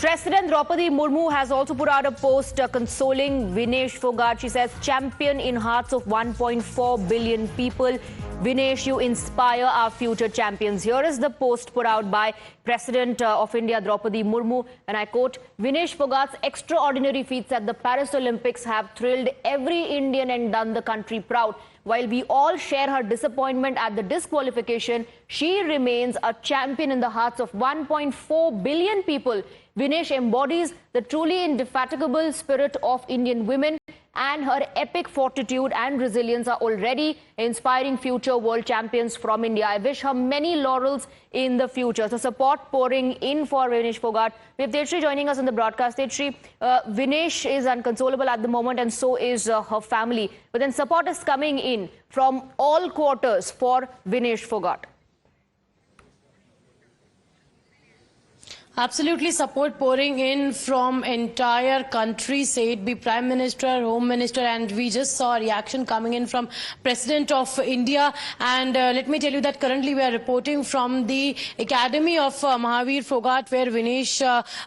President Draupadi Murmu has also put out a post consoling Vinesh Fogart. She says, champion in hearts of 1.4 billion people. Vinesh, you inspire our future champions. Here is the post put out by President of India, Draupadi Murmu. And I quote, Vinesh Fogart's extraordinary feats at the Paris Olympics have thrilled every Indian and done the country proud. While we all share her disappointment at the disqualification, she remains a champion in the hearts of 1.4 billion people. Vinesh embodies the truly indefatigable spirit of Indian women, and her epic fortitude and resilience are already inspiring future world champions from India. I wish her many laurels in the future. So support pouring in for Vinesh Fogart. We have Tejashree joining us on the broadcast. Tejashree, Vinesh is unconsolable at the moment, and so is her family. But then support is coming in from all quarters for Vinesh Fogart. Absolutely, support pouring in from entire country, say it be Prime Minister, Home Minister, and we just saw a reaction coming in from President of India. And let me tell you that currently we are reporting from the Academy of Mahavir Fogart, where Vinesh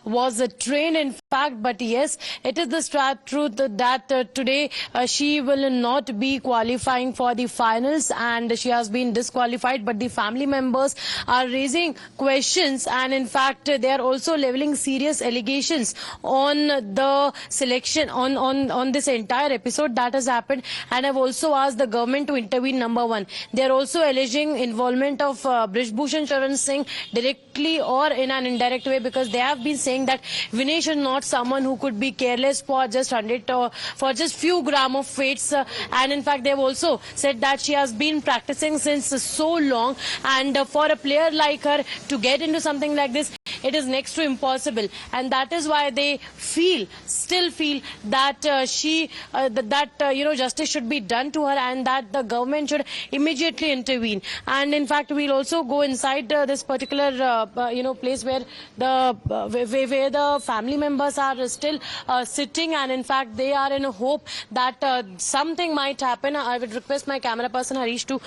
was trained, in fact. But yes, it is the sad truth that today she will not be qualifying for the finals, and she has been disqualified. But the family members are raising questions, and in fact they are also leveling serious allegations on the selection, on this entire episode that has happened. And I've also asked the government to intervene. Number one, they are also alleging involvement of Brij Bhushan Sharan Singh directly or in an indirect way, because they have been saying that Vinesh is not someone who could be careless for just 100 or for just few gram of weights. And in fact, they have also said that she has been practicing since so long, and for a player like her to get into something like this, it is next to impossible. And that is why they still feel that justice should be done to her, and that the government should immediately intervene. And in fact, we'll also go inside this particular place where the family members are still sitting, and in fact they are in a hope that something might happen. I would request my camera person Harish to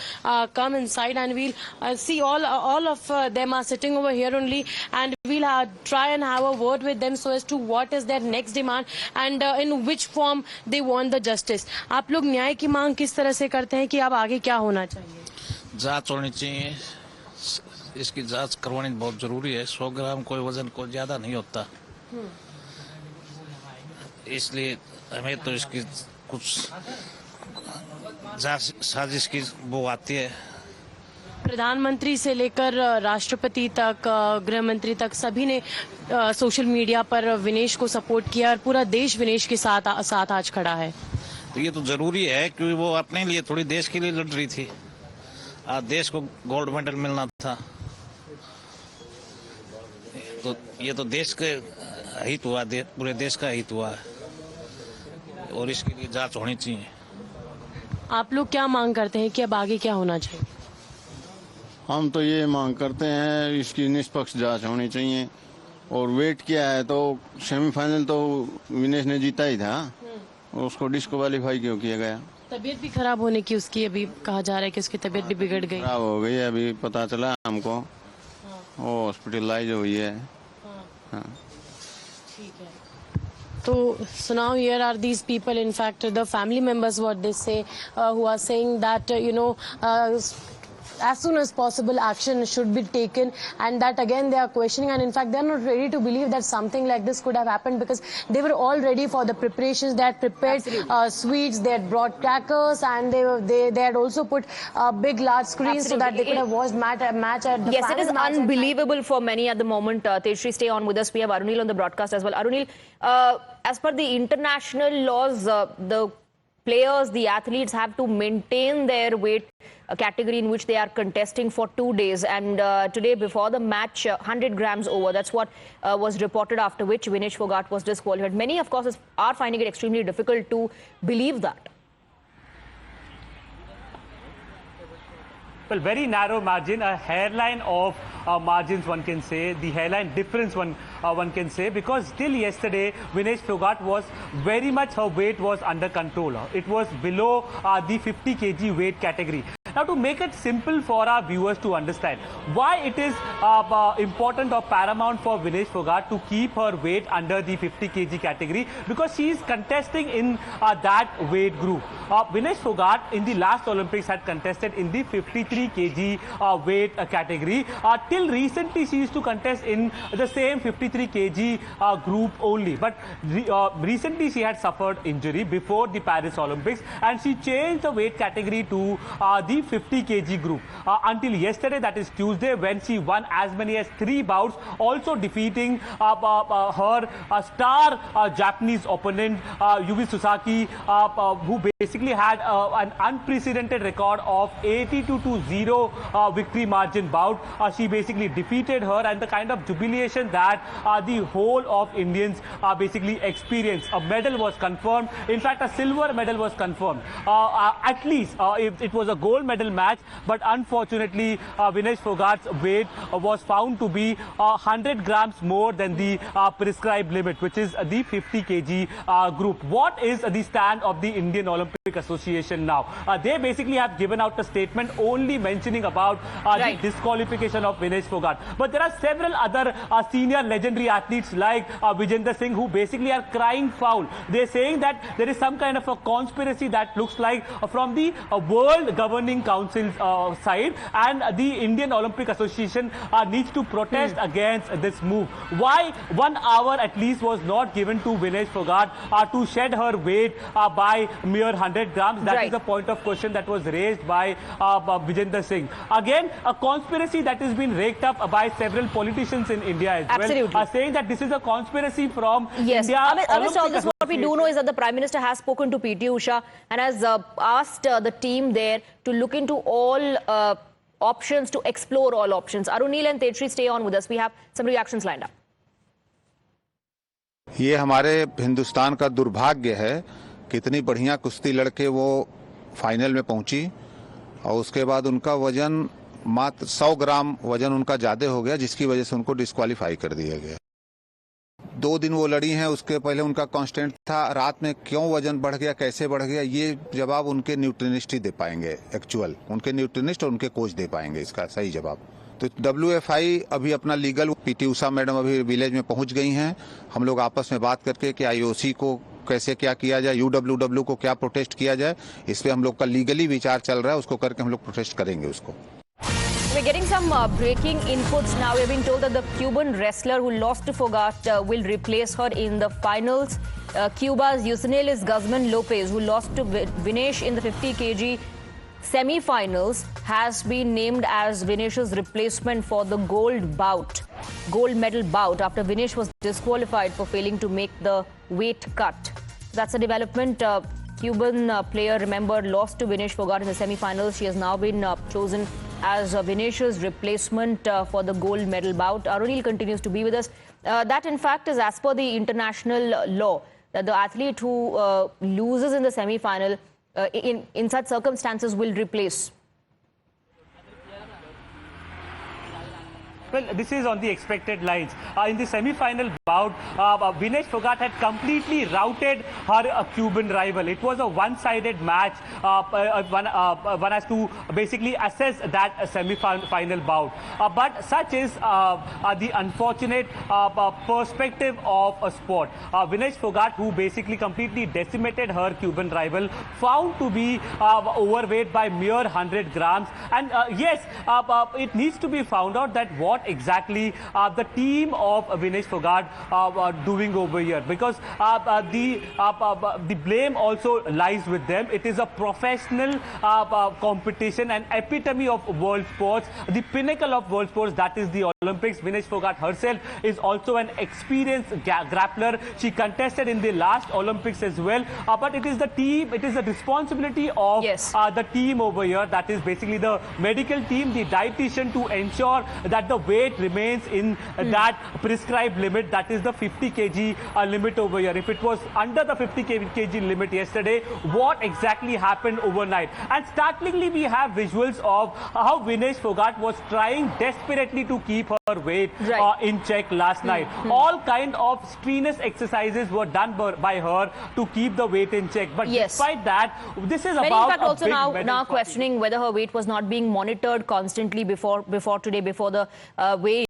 come inside, and we'll see all of them are sitting over here only, and we'll try and have a word with them so as to what is their next demand and in which form they want the justice. आप लोग न्याय की मांग किस तरह से करते हैं कि अब आगे क्या होना चाहिए? जांच होनी चाहिए, इसकी जांच करवानी बहुत जरूरी है। 100 ग्राम कोई वजन को ज्यादा नहीं होता, इसलिए हमें तो इसकी कुछ जांच साजिश की वो आती है। प्रधानमंत्री से लेकर राष्ट्रपति तक, गृह मंत्री तक, सभी ने सोशल मीडिया पर विनेश को सपोर्ट किया, और पूरा देश विनेश के साथ आज खड़ा है। तो ये तो जरूरी है, क्योंकि वो अपने लिए थोड़ी देश के लिए लड़ रही थी। आज देश को गोल्ड मेडल मिलना था, तो ये तो देश के हित हुआ, पूरे देश का हित हुआ, और इसके लिए जांच होनी चाहिए। आप लोग क्या मांग करते हैं कि अब आगे क्या होना चाहिए? हम तो ये मांग करते हैं इसकी निष्पक्ष जांच होनी चाहिए। और वेट किया है तो सेमीफाइनल तो विनेश ने जीता ही था, उसको डिस्क्वालीफाई क्यों किया गया? तबीयत भी खराब होने की उसकी, अभी कहा जा रहा है कि उसकी तबीयत भी बिगड़ गई, खराब हो गई, अभी पता चला हमको। वो हॉस्पिटलाइज हुई है। हाँ। ठीक है। So now here are these people, in fact the family members, what they say, who are saying that as soon as possible action should be taken, and that again they are questioning, and in fact they are not ready to believe that something like this could have happened, because they were all ready for the preparations. They had prepared sweets, they had brought crackers, and they had also put big large screens so that they could have watched match at the Yes, it is unbelievable for many at the moment. Tejashree, stay on with us. We have Arunil on the broadcast as well. Arunil, as per the international laws, the players, the athletes have to maintain their weight category in which they are contesting for 2 days. And today, before the match, 100 grams over. That's what was reported, after which Vinesh Fogart was disqualified. Many, of course, are finding it extremely difficult to believe that. Well, very narrow margin, a hairline of margins, one can say, the hairline difference, one can say, because till yesterday Vinesh Fogart was very much, her weight was under control. It was below the 50 kg weight category. Now, to make it simple for our viewers to understand why it is important or paramount for Vinesh Phogat to keep her weight under the 50 kg category, because she is contesting in that weight group. Vinesh Phogat in the last Olympics had contested in the 53 kg weight category. Till recently, she used to contest in the same 53 kg group only. But recently, she had suffered injury before the Paris Olympics, and she changed the weight category to the 50 kg group until yesterday, that is Tuesday, when she won as many as 3 bouts, also defeating her star Japanese opponent Yuki Sasaki, who basically had an unprecedented record of 82-0 victory margin bout. She basically defeated her, and the kind of jubilation that the whole of Indians basically experienced. A medal was confirmed. In fact, a silver medal was confirmed. At least it was a gold medal match, but unfortunately, Vinesh Phogat's weight was found to be 100 grams more than the prescribed limit, which is the 50 kg group. What is the stand of the Indian Olympic Association now? They basically have given out a statement only mentioning about the disqualification of Vinesh Phogat. But there are several other senior legendary athletes like Vijender Singh who basically are crying foul. They're saying that there is some kind of a conspiracy that looks like from the World Governing Council's side, and the Indian Olympic Association needs to protest against this move. Why 1 hour at least was not given to Vinesh Phogat to shed her weight by mere 100 grams? That is the point of question that was raised by Vijender Singh. Again, a conspiracy that has been raked up by several politicians in India as well, saying that this is a conspiracy from India. Amit, what we do know is that the Prime Minister has spoken to PT Usha and has asked the team there to look into all options, to explore all options. Arunil and Tetri, stay on with us. We have some reactions lined up. ये हमारे हिंदुस्तान का दुर्भाग्य है कि इतनी बढ़िया कुश्ती लड़के वो फाइनल में पहुंची और उसके बाद उनका वजन मात्र 100 ग्राम वजन उनका ज्यादा हो गया, जिसकी वजह से उनको डिस्क्वालीफाई कर दिया गया। 2 दिन वो लड़ी हैं, उसके पहले उनका कांस्टेंट था। रात में क्यों वजन बढ़ गया, कैसे बढ़ गया, ये जवाब उनके न्यूट्रिनिस्ट ही दे पाएंगे। एक्चुअल उनके न्यूट्रिनिस्ट और उनके कोच दे पाएंगे इसका सही जवाब। तो WFI अभी अपना लीगल, PT उषा मैडम अभी विलेज में पहुंच गई हैं। हम लोग आपस में बात करके कि IOC को कैसे क्या किया जाए, UWW को क्या प्रोटेस्ट किया जाए, इस पे हम लोग का लीगली विचार चल रहा है। उसको करके हम लोग प्रोटेस्ट करेंगे उसको। We're getting some breaking inputs now. We've been told that the Cuban wrestler who lost to Phogat will replace her in the finals. Cuba's Yusenelis Guzman Lopez, who lost to Vinesh in the 50 kg semi-finals, has been named as Vinesh's replacement for the gold medal bout after Vinesh was disqualified for failing to make the weight cut. That's a development. Cuban player, remember, lost to Vinesh Phogat in the semi-finals. She has now been chosen as Vinesh's replacement for the gold medal bout. Arunil continues to be with us. That, in fact, is as per the international law, that the athlete who loses in the semi-final in such circumstances will replace. Well, this is on the expected lines. In the semi-final bout, Vinesh Phogat had completely routed her Cuban rival. It was a one-sided match. One has to basically assess that semi-final bout. But such is the unfortunate perspective of a sport. Vinesh Phogat, who basically completely decimated her Cuban rival, found to be overweight by mere 100 grams. And yes, it needs to be found out that what exactly the team of Vinesh Phogat are doing over here, because the blame also lies with them. It is a professional competition, an epitome of world sports, the pinnacle of world sports, that is the Olympics. Vinesh Phogat herself is also an experienced grappler. She contested in the last Olympics as well, but it is the team, it is the responsibility of the team over here, that is basically the medical team, the dietitian, to ensure that the weight remains in that prescribed limit, that is the 50 kg limit over here. If it was under the 50 kg limit yesterday, what exactly happened overnight? And startlingly, we have visuals of how Vinesh Phogat was trying desperately to keep her weight in check last night. All kind of strenuous exercises were done by her to keep the weight in check. But despite that, this is Many about in fact also now questioning questioning whether her weight was not being monitored constantly before today, before the weigh